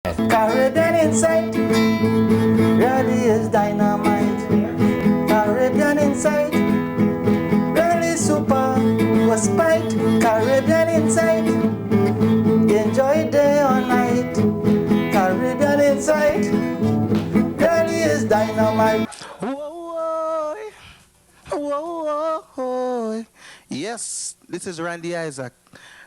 Caribbean insight really is dynamite. Caribbean insight really super was spite. Caribbean insight enjoy day or night. Caribbean insight really is dynamite. Whoa, whoa, whoa. Yes, this is Randy Isaac,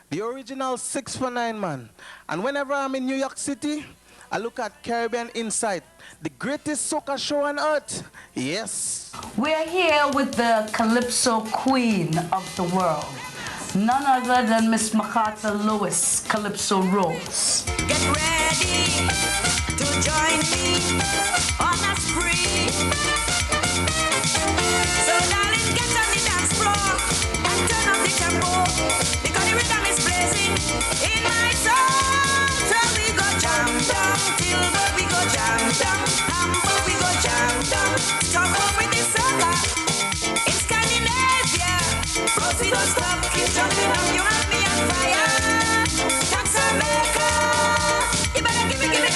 the original 6 for 9 man. And whenever I'm in New York City, I look at Caribbean Insight, the greatest soca show on earth. Yes. We're here with the Calypso Queen of the world, none other than Miss McCarthy Lewis, Calypso Rose. Get ready to join me on a spree. So darling, get on the dance floor and turn up the tempo, because the rhythm is blazing in my soul. So we go jam down till we go jam down, we go jam down. Stop up with the soca in Scandinavia. Rosie, don't stop, keep jumping up, you have me on fire. Tax America, you better give me, girl.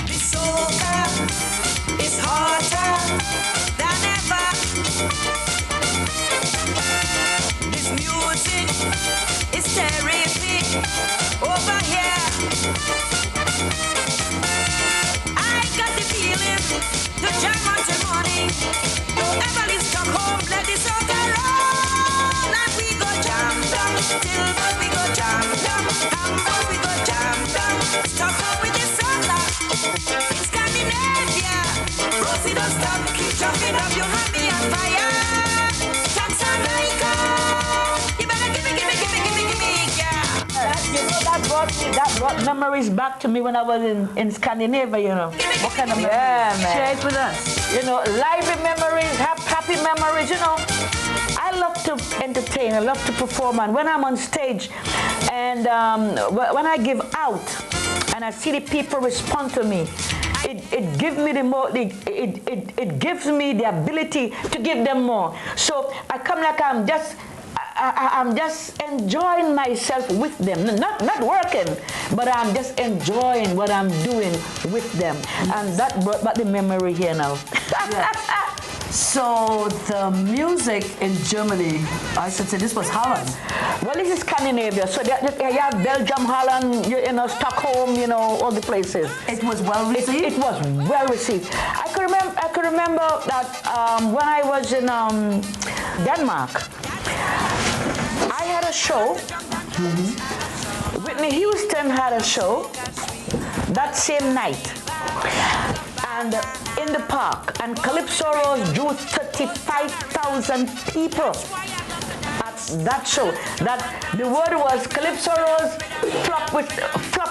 The soca is hotter than ever. This music is terrific over here. I got the feeling to jam until morning. Don't ever leave Stockholm, let the soca roll. And we go jam down till we go jam down. Hamburg we go jam down. Stockholm with the soca. In Scandinavia, Rosie, don't stop, keep jumping up, you have me on fire. Tax America, you better give me, yeah. That brought memories back to me when I was in Scandinavia, you know. What kind of memories? Yeah, man. Share it with us. You know, lively memories, happy memories, you know. I love to entertain, I love to perform, and when I'm on stage and when I give out and I see the people respond to me, it gives me it gives me the ability to give them more. So I come like I'm just enjoying myself with them, not working, but I'm just enjoying what I'm doing with them, and that brought back the memory here now. Yeah. So the music in Germany, I should say this was Holland. Well, this is Scandinavia, so you have Belgium, Holland, you know, Stockholm, you know, all the places. It was well received? It was well received. I could remember that when I was in Denmark, I had a show. Mm-hmm. Whitney Houston had a show that same night. And in the park, and Calypso Rose drew 35,000 people at that show. That the word was Calypso Rose flop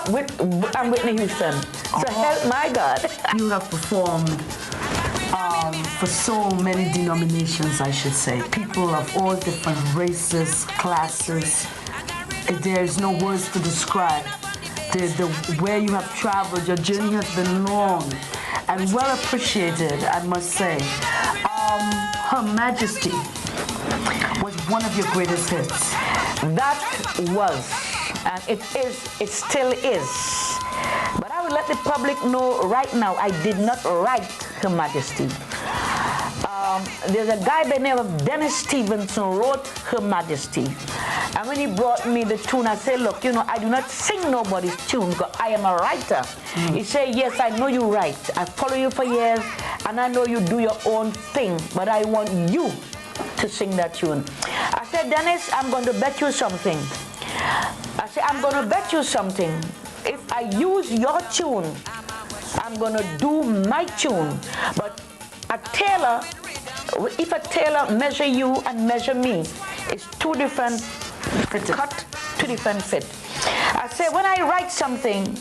with Whitney Houston. So help my God. You have performed for so many denominations, I should say. People of all different races, classes. There is no words to describe. The where you have traveled, your journey has been long and well appreciated, I must say. Her Majesty was one of your greatest hits. That was, and it still is. But I would let the public know right now, I did not write Her Majesty. There's a guy by the name of Dennis Stevenson wrote Her Majesty. And when he brought me the tune, I said, look, you know, I do not sing nobody's tune because I am a writer. He said, yes, I know you write. I follow you for years, and I know you do your own thing, but I want you to sing that tune. I said, Dennis, I'm going to bet you something. I said, I'm going to bet you something. If I use your tune, I'm going to do my tune. But a tailor, if a tailor measure you and measure me, it's two different cut, two different fit. I say when I write something,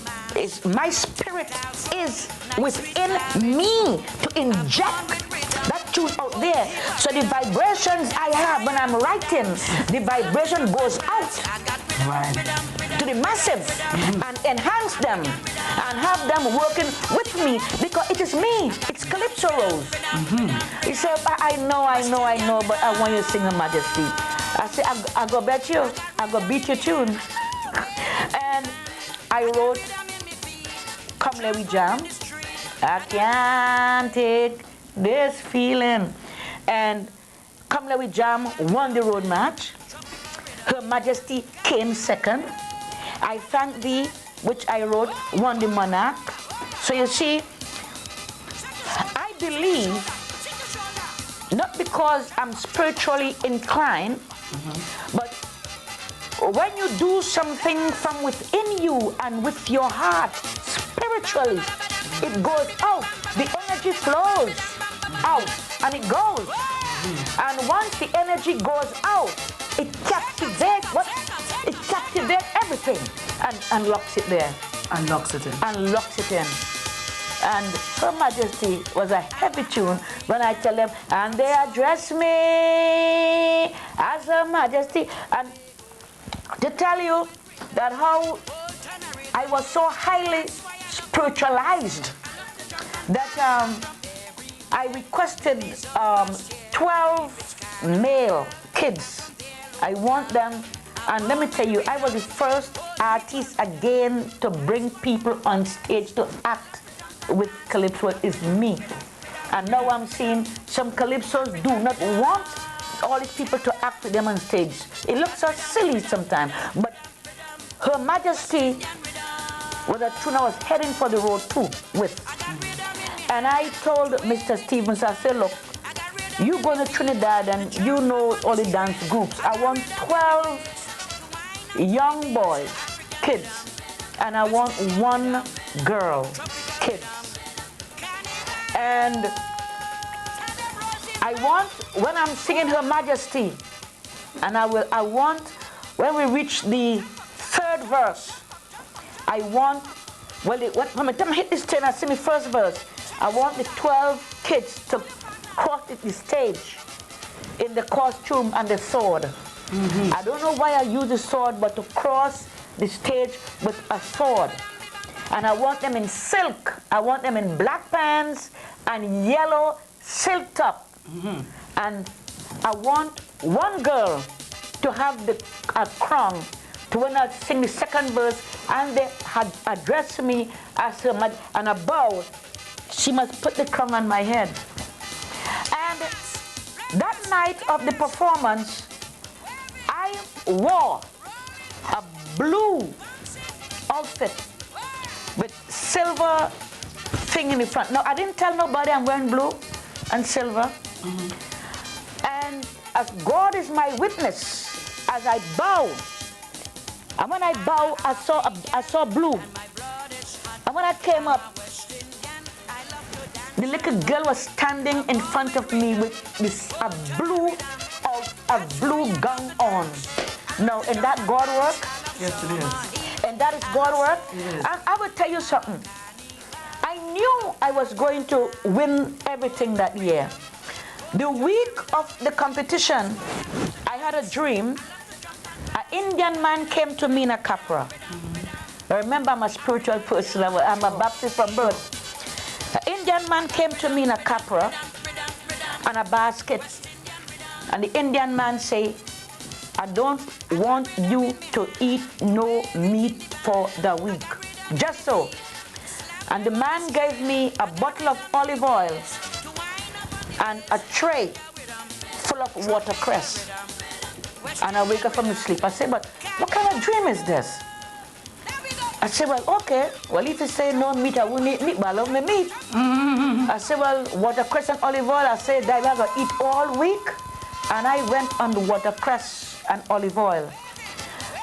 my spirit is within me to inject that tune out there. So the vibrations I have when I'm writing, the vibration goes out Right. to the masses and enhance them and have them working with me because it is me. It's Calypso Rose. He said, I know, but I want you to sing Her Majesty. I said, I go bet you, I go beat your tune. And I wrote Come Let We Jam. I can't take this feeling. And Come Let We Jam won the road match. Her Majesty came second. I Thank Thee, which I wrote, won the Monarch. So you see, I believe, not because I'm spiritually inclined, but when you do something from within you and with your heart, spiritually, it goes out. The energy flows out and it goes. And once the energy goes out, it captivates what? It captivates everything and locks it there. And locks it in. And locks it in. And Her Majesty was a heavy tune when I tell them, and they address me as Her Majesty. And to tell you that how I was so highly spiritualized that I requested 12 male kids. I want them, and let me tell you, I was the first artist again to bring people on stage to act with Calypso. Is me. And now I'm seeing some Calypsos do not want all these people to act with them on stage. It looks so silly sometimes, but Her Majesty was a tune I was heading for the road too with. And I told Mr. Stevens, I said, look, you go to Trinidad and you know all the dance groups. I want 12 young boys, kids, and I want 1 girl, kids. And I want, when I'm singing Her Majesty, and I want, when we reach the 3rd verse, I want, when the time I hit this 10, I sing the 1st verse, I want the 12 kids to cross the stage in the costume and the sword. I don't know why I use the sword, but to cross the stage with a sword. And I want them in silk. I want them in black pants and yellow silk top. And I want 1 girl to have a crown to when I sing the 2nd verse, and they had addressed me as Her Majesty, and a bow. She must put the crown on my head. And that night of the performance, I wore a blue outfit with silver thing in the front. Now, I didn't tell nobody I'm wearing blue and silver. And as God is my witness, as I bow, and when I bow, I saw blue. And when I came up, the little girl was standing in front of me with a blue gown on. Now, is that God work? Yes, it is. And that is God work? Yes. And I will tell you something. I knew I was going to win everything that year. The week of the competition, I had a dream. An Indian man came to me in a Capra. I remember I'm a spiritual person. I'm a Baptist from birth. An Indian man came to me in a Capra and a basket. And the Indian man say, I don't want you to eat no meat for the week. Just so. And the man gave me a bottle of olive oil and a tray full of watercress. And I wake up from the sleep. I say, but what kind of dream is this? I said, well, okay. Well, if you say no meat, I won't eat meat, but I love my meat. I said, well, watercress and olive oil. I said, I'm going to eat all week. And I went on the watercress and olive oil.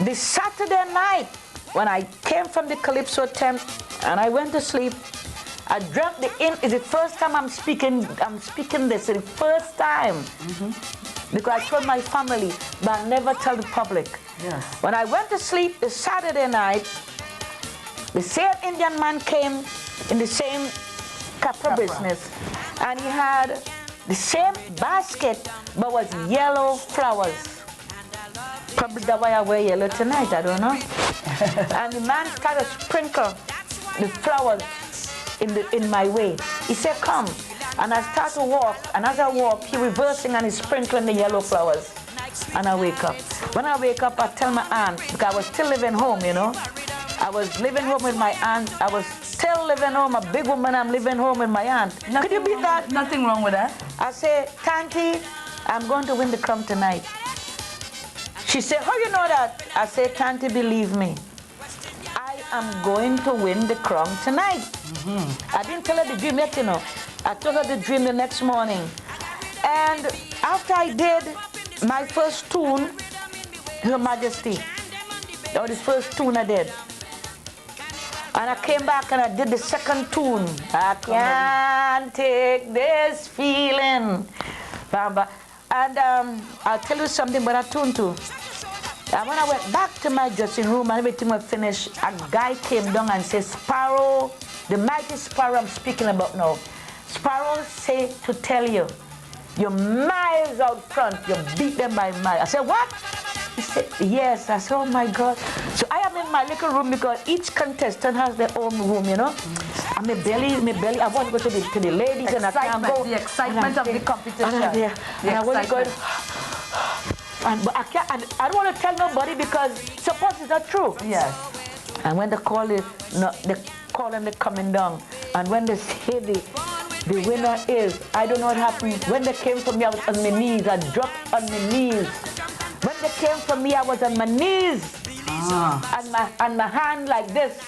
The Saturday night, when I came from the Calypso tent and I went to sleep, I dreamt it's the first time I'm speaking this, it's the first time. Because I told my family, but I never tell the public. Yes. When I went to sleep the Saturday night, the same Indian man came in the same Capra business, and he had the same basket, but was yellow flowers. Probably that's why I wear yellow tonight, I don't know. And the man started to sprinkle the flowers in my way. He said, come. And I start to walk, and as I walk, he reversing and he's sprinkling the yellow flowers. And I wake up. When I wake up, I tell my aunt, because I was still living home, you know. I was living home with my aunt. I was still living home, a big woman, I'm living home with my aunt. Could you beat that? Nothing wrong with that. I say, Tanty, I'm going to win the crown tonight. She said, how you know that? I said, Tanty, believe me. I am going to win the crown tonight. Mm-hmm. I didn't tell her the dream yet, you know. I told her the dream the next morning. And after I did my first tune, Her Majesty, that was the first tune I did. And I came back and I did the second tune. I can't take this feeling. And I'll tell you something about that tune too. And when I went back to my dressing room and everything was finished, a guy came down and said, Sparrow, the mighty Sparrow I'm speaking about now. Sparrow say to tell you, you're miles out front, you beat them by miles. I said, what? He said, yes. I said, oh my God. So I am in my little room because each contestant has their own room, you know. And my belly, I want to go to the ladies and I can't go. The excitement of the competition. And I want to go. But I don't want to tell nobody because suppose it's not true. Yes. And when they call it, they call and they're coming down. And when they say the winner is, I don't know what happened. When they came for me, I was on my knees. I dropped on my knees. When they came for me, I was on my knees. And my hand like this.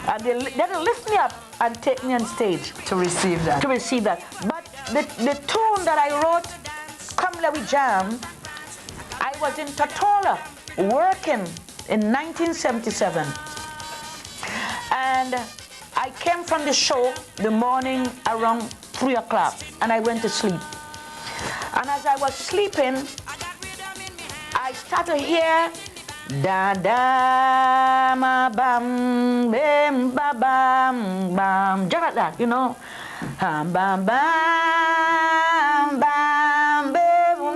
And they lift me up and take me on stage. To receive that. To receive that. But the tune that I wrote, Come Let We Jam, I was in Totola working in 1977. And I came from the show the morning around 3 o'clock and I went to sleep. And as I was sleeping, I started to hear da da ma bam bam ba bam bam, just like that, you know. Bam bam bam bam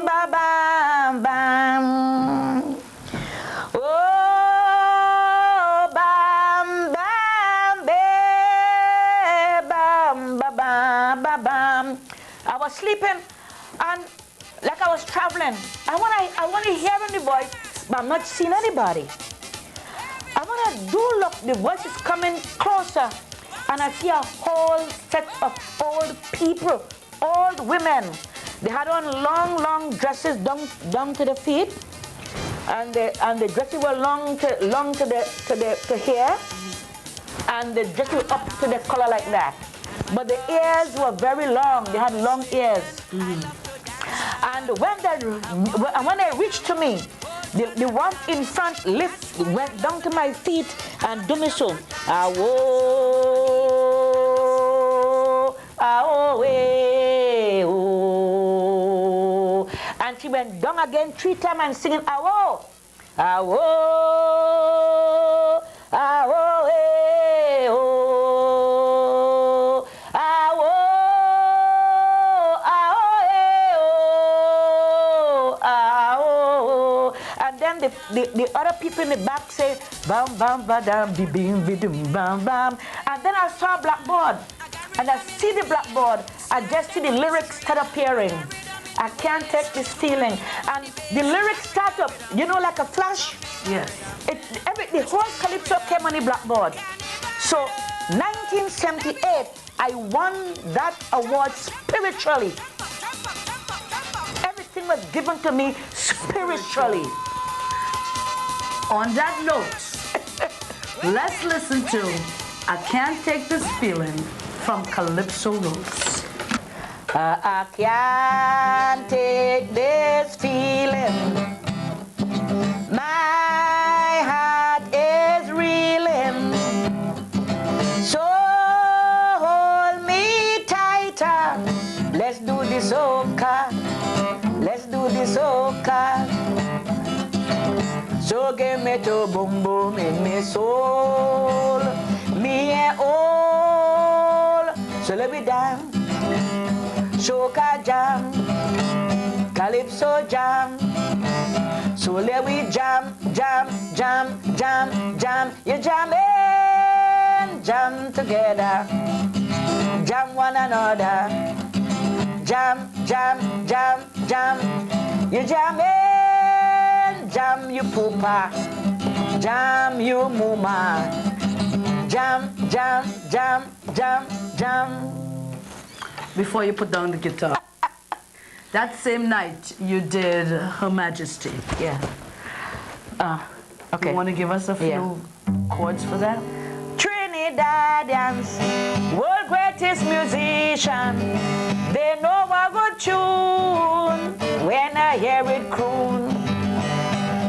ba bam bam. Oh bam bam bam ba bam ba bam. I was sleeping and like I was traveling. I want to hear the voice, but I'm not seeing anybody. I want to look, the voice is coming closer, and I see a whole set of old people, old women. They had on long dresses down to the feet, and the dresses were long to here, and the dresses were up to the collar like that. But the ears were very long. They had long ears. And when they reached to me, the one in front went down to my feet and do me so. Awo, awo, oh. And she went down again 3 times and singing awo, awo, awo, oh. The other people in the back say bam bam badam bim bim bim bam bam, and then I saw a blackboard, and I see the blackboard. I just see the lyrics start appearing. I can't take this feeling, and the lyrics start up, you know, like a flash. Yes. The whole calypso came on the blackboard. So 1978, I won that award spiritually. Everything was given to me spiritually. On that note, let's listen to I Can't Take This Feeling from Calypso Rose. I can't take this feeling. My heart is reeling. So hold me tighter. Let's do this soca. Let's do this soca. So give me to boom boom in me soul, me and all. So let me down, soca jam, calypso jam. So let we jam, jam, jam, jam, jam. You jam in, jam together, jam one another. Jam, jam, jam, jam. You jam in, jam you poopa, jam you muma. Jam, jam, jam, jam, jam. Before you put down the guitar, that same night you did Her Majesty. Yeah. Okay. You want to give us a few chords for that? Trinidadians, world greatest musician. They know a good tune when I hear it croon.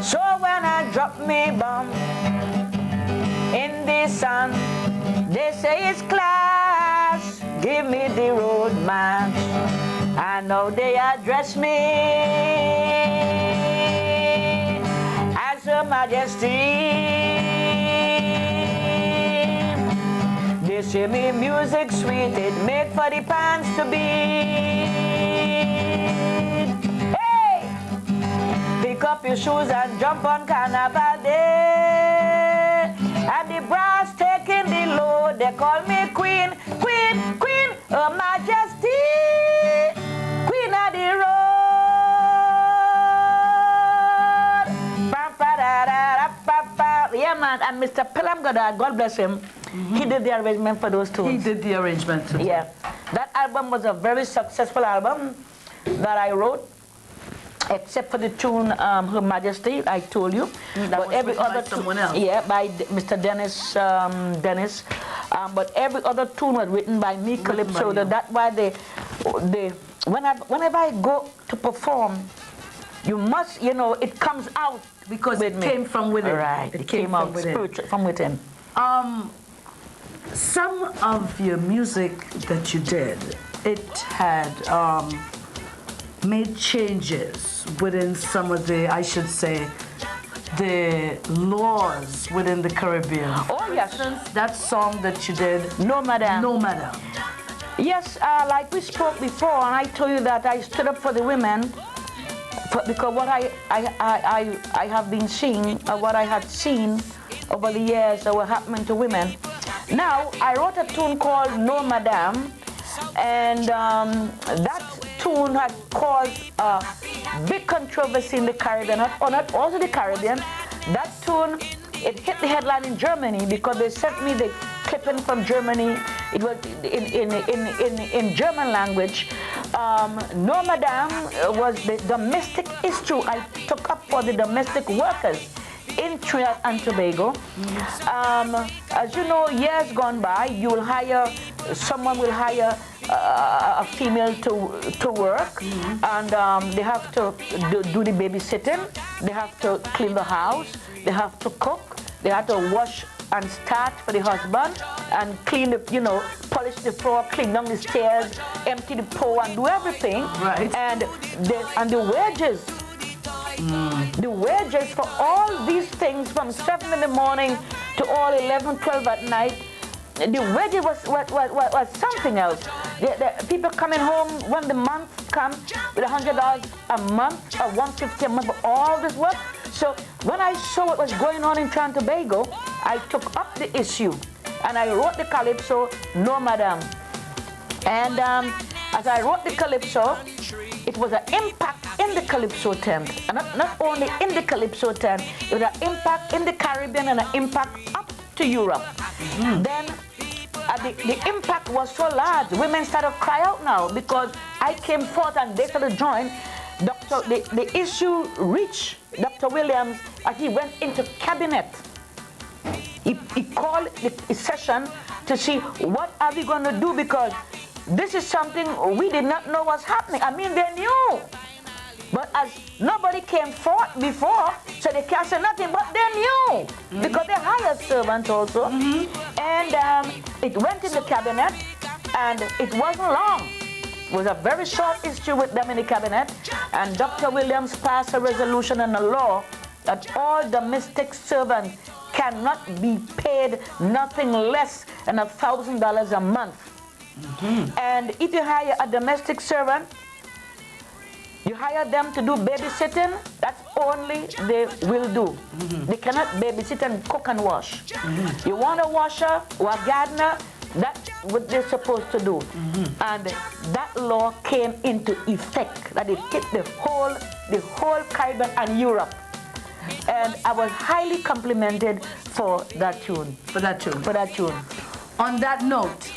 So when I drop me bomb in the sun, they say it's class. Give me the road march. I know they address me as Her Majesty. They say me music sweet, it make for the pants to beat. Hey! Pick up your shoes and jump on Carnival Day. And the brass taking the load, they call me Queen, Queen, Queen, Her Majesty, Queen of the road. Yeah, man, and Mr. Pelham Goddard, God bless him, he did the arrangement for those tunes. He did the arrangement too. Yeah, that album was a very successful album that I wrote, except for the tune Her Majesty, I told you. But every other someone else. Yeah, by Mr. Dennis. But every other tune was written by me, Calypso. That's why whenever I go to perform, you must, it comes out because it came from within. Right, it came out spiritual from within. Some of your music that you did, it had made changes within some of the, I should say, the laws within the Caribbean. Oh, yes. That song that you did, No Madam. No Madam. Yes, like we spoke before, and I told you that I stood up for the women, because what I have been seeing, what I had seen over the years that were happening to women. Now, I wrote a tune called No Madam, and that tune had caused a big controversy in the Caribbean, not also the Caribbean. That tune, it hit the headline in Germany because they sent me the clipping from Germany. It was in German language. No Madam was the domestic issue I took up for the domestic workers in Trinidad and Tobago. As you know, years gone by, someone will hire a female to work, and they have to do the babysitting, they have to clean the house, they have to cook, they have to wash and start for the husband, and clean polish the floor, clean down the stairs, empty the pour, and do everything. Right. And the wages. The wages for all these things from 7 in the morning to all 11, 12 at night, the wages was something else. The people coming home when the month comes with $100 a month or $150 a month for all this work. So when I saw what was going on in Trinidad and Tobago, I took up the issue and I wrote the Calypso, No Madam. And as I wrote the Calypso, it was an impact in the Calypso tent, and not only in the Calypso tent, it was an impact in the Caribbean and an impact up to Europe. Then the impact was so large, women started to cry out now because I came forth and they started to join. The issue reached Dr. Williams as he went into cabinet. He called the session to see what are we going to do, because this is something we did not know was happening. I mean, they knew. But as nobody came forth before, so they can't say nothing, but they knew. Because they hired servants also. And it went in the cabinet, and it wasn't long. It was a very short issue with them in the cabinet. And Dr. Williams passed a resolution and a law that all domestic servants cannot be paid nothing less than $1,000 a month. And if you hire a domestic servant, You hire them to do babysitting, that's only they will do. They cannot babysit and cook and wash. You want a washer or a gardener, that's what they're supposed to do. And that law came into effect, that it hit the whole Caribbean and Europe. And I was highly complimented for that tune. For that tune. For that tune. On that note,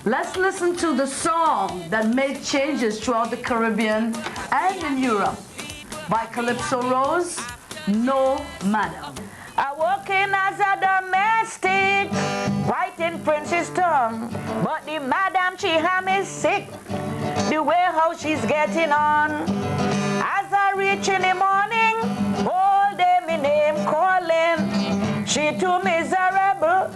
let's listen to the song that made changes throughout the Caribbean and in Europe by Calypso Rose, No Madam. I work in as a domestic, right in Princeton, but the madam, she had me sick, the way how she's getting on. As I reach in the morning, all day me name calling, she too miserable.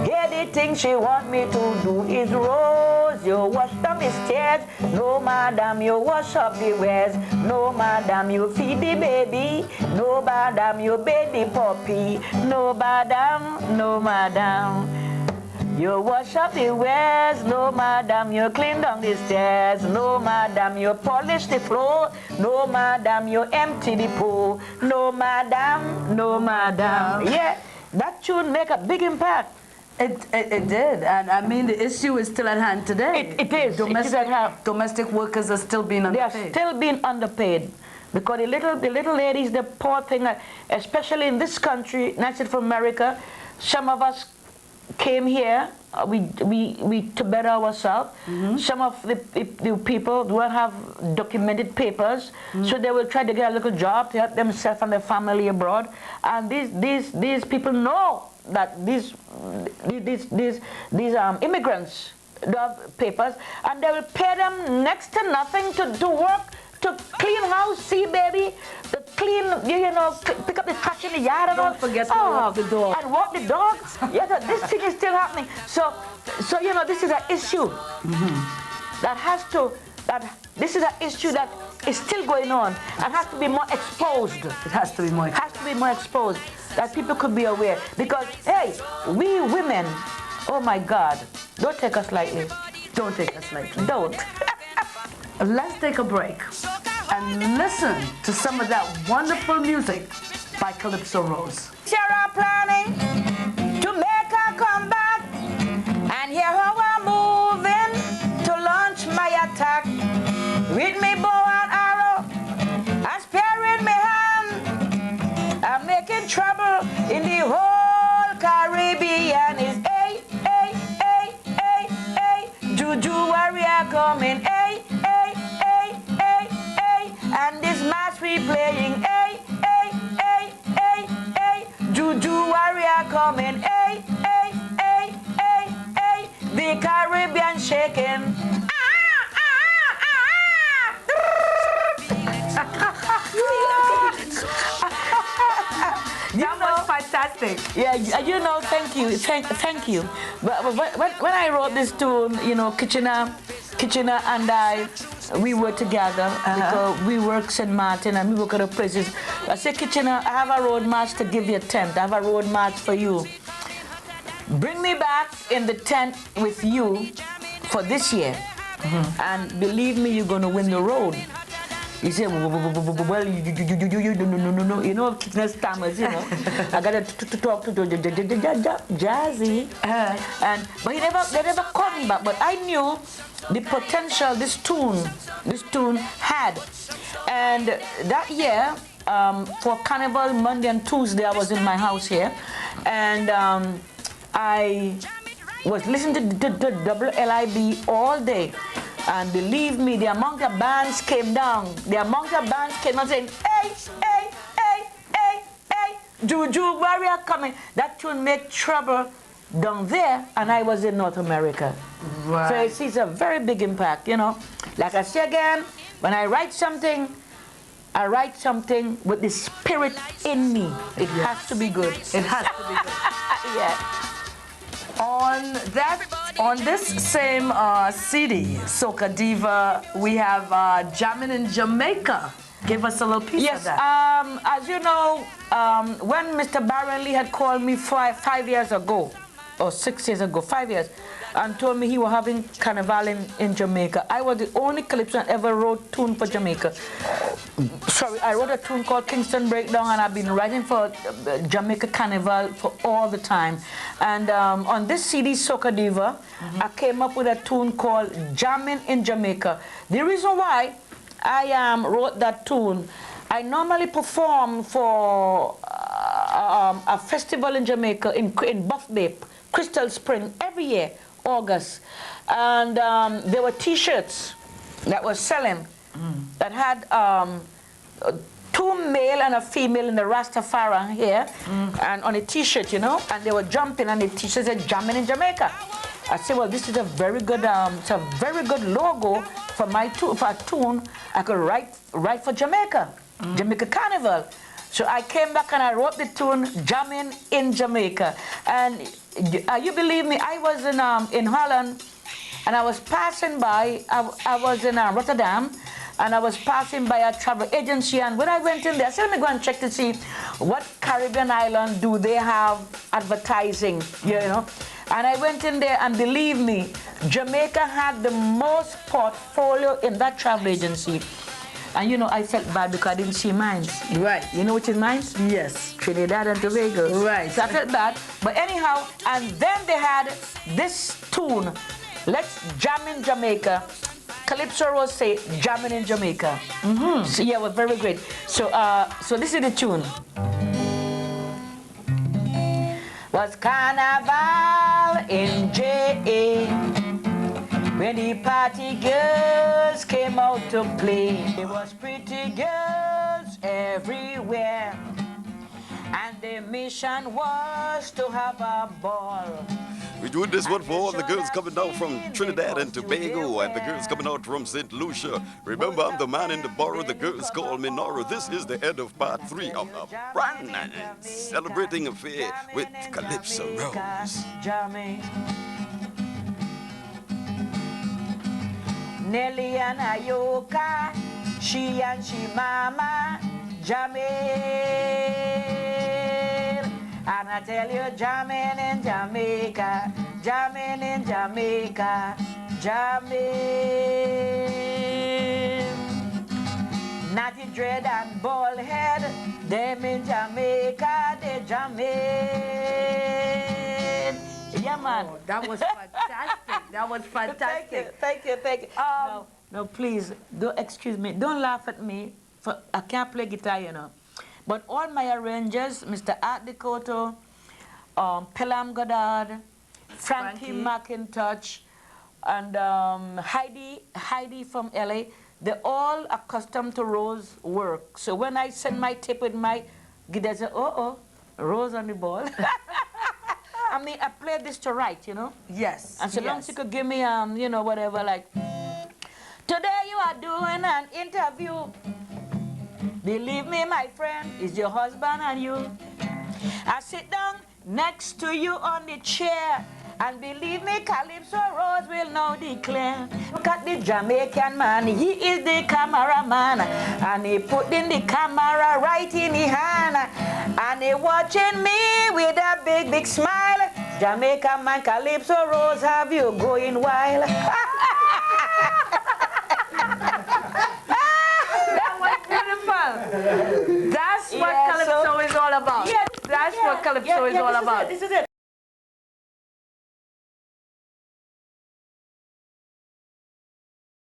Yeah, the thing she want me to do is Rose, you wash down the stairs. No, madam, you wash up the wares. No, madam, you feed the baby. No, madam, you bathe the puppy. No, madam, no, madam. You wash up the wares. No, madam, you clean down the stairs. No, madam, you polish the floor. No, madam, you empty the pool. No, madam, no, madam. Yeah, that tune make a big impact. It did, and I mean the issue is still at hand today. It is. Domestic workers are still being underpaid. They are still being underpaid because the little ladies, the poor thing, especially in this country, not just from America. Some of us came here, we to better ourselves. Some of the people don't have documented papers, so they will try to get a little job to help themselves and their family abroad. And these people know that these immigrants don't have papers, and they will pay them next to nothing to work, to clean house, see baby, to clean, pick up the trash in the yard and all. Don't forget to walk the dog. And walk the dog. Yeah, this thing is still happening. So this is an issue this is an issue that is still going on and has to be more exposed. It has to be more exposed. Has to be more exposed, that people could be aware. Because, hey, we women, oh my God, don't take us lightly. Don't take us lightly. Don't. Let's take a break and listen to some of that wonderful music by Calypso Rose. Here are planning to make a comeback, and here how I'm moving to launch my attack. With me bow and arrow and spear in my hand, I'm making trouble in the whole Caribbean. Is a Juju warrior coming, and this match we playing, Juju warrior coming, the Caribbean shaking. That was fantastic. Yeah, thank you, thank you. But when I wrote this tune, Kitchener and I, we were together because we work St. Martin and we work other places. I said, Kitchener, I have a road march to give you a tent. I have a road march for you. Bring me back in the tent with you for this year. And believe me, you're going to win the road. He said, well, no, Kitchener stammers, I got to talk to Jazzy. But they never called me back. But I knew the potential this tune had. And that year, for Carnival, Monday and Tuesday, I was in my house here. And I was listening to WLIB all day. And believe me, the amount of bands came down. The amount of bands came down saying, hey, Juju warrior coming. That tune make trouble down there, and I was in North America. Right. So it's a very big impact, Like I say again, when I write something with the spirit in me. It has to be good. It has to be good. Yeah. On this same CD, Soca Diva, we have Jamming in Jamaica. Give us a little piece of that. As you know, when Mr. Barron Lee had called me 5 years ago, or 6 years ago, 5 years, and told me he was having carnival in Jamaica. I was the only calypsonian ever wrote tune for Jamaica. Sorry, I wrote a tune called Kingston Breakdown, and I've been writing for Jamaica Carnival for all the time. And on this CD, Soca Diva, I came up with a tune called Jamming in Jamaica. The reason why I wrote that tune, I normally perform for a festival in Jamaica in Buff Bay, Crystal Spring, every year, August. And there were T-shirts that were selling that had 2 male and a female in the Rastafari here, and on a T-shirt, you know, and they were jumping, and the T-shirt said "Jamming in Jamaica." I said, well, this is a very good, it's a very good logo for my for a tune I could write for Jamaica, Jamaica Carnival. So I came back and I wrote the tune "Jamming in Jamaica." And you believe me, I was in Holland, and I was passing by. I was in Rotterdam, and I was passing by a travel agency. And when I went in there, I said, let me go and check to see what Caribbean island do they have advertising, you know. And I went in there, and believe me, Jamaica had the most portfolio in that travel agency. And you know, I felt bad because I didn't see mines. Right. You know which is mines? Yes. Trinidad and Tobago. Right. So I felt bad. But anyhow, and then they had this tune, Let's Jam in Jamaica. Calypso Rose say, jamming in Jamaica. So yeah, it was very great. So so this is the tune. Was Carnival in J.A. when the party girls came out to play. There was pretty girls everywhere, and their mission was to have a ball. We're doing this one for all the girls coming down from Trinidad and Tobago and the girls coming out from St. Lucia. Remember, I'm the man in the borough. The girls call me Nora. This is the end of part 3 of a brand new celebrating affair with Calypso Rose. Nelly and Ayoka, she and she mama, jamming. And I tell you, jamming in Jamaica, jamming in Jamaica, jamming. Natty Dread and Bald Head, them in Jamaica, they jamming. Yeah, man. Oh, that was fantastic. That was fantastic. Thank you. No, please, don't excuse me. Don't laugh at me. I can't play guitar, you know. But all my arrangers, Mr. Art Decoto, Pelham Goddard, Frankie McIntosh, and Heidi from LA, they're all accustomed to Rose work. So when I send my tape with my guitar, they say, Rose on the ball. I mean, I played this to write, you know? Yes. And so long as you could give me, you know, whatever, like, today you are doing an interview. Believe me, my friend, it's your husband and you. I sit down next to you on the chair, and believe me, Calypso Rose will now declare. Look at the Jamaican man, he is the cameraman, and he put in the camera right in the hand, and he watching me with a big, big smile. Jamaican man, Calypso Rose, have you going wild? That's what Calypso is all about. Yes, That's what Calypso is all about. This is it.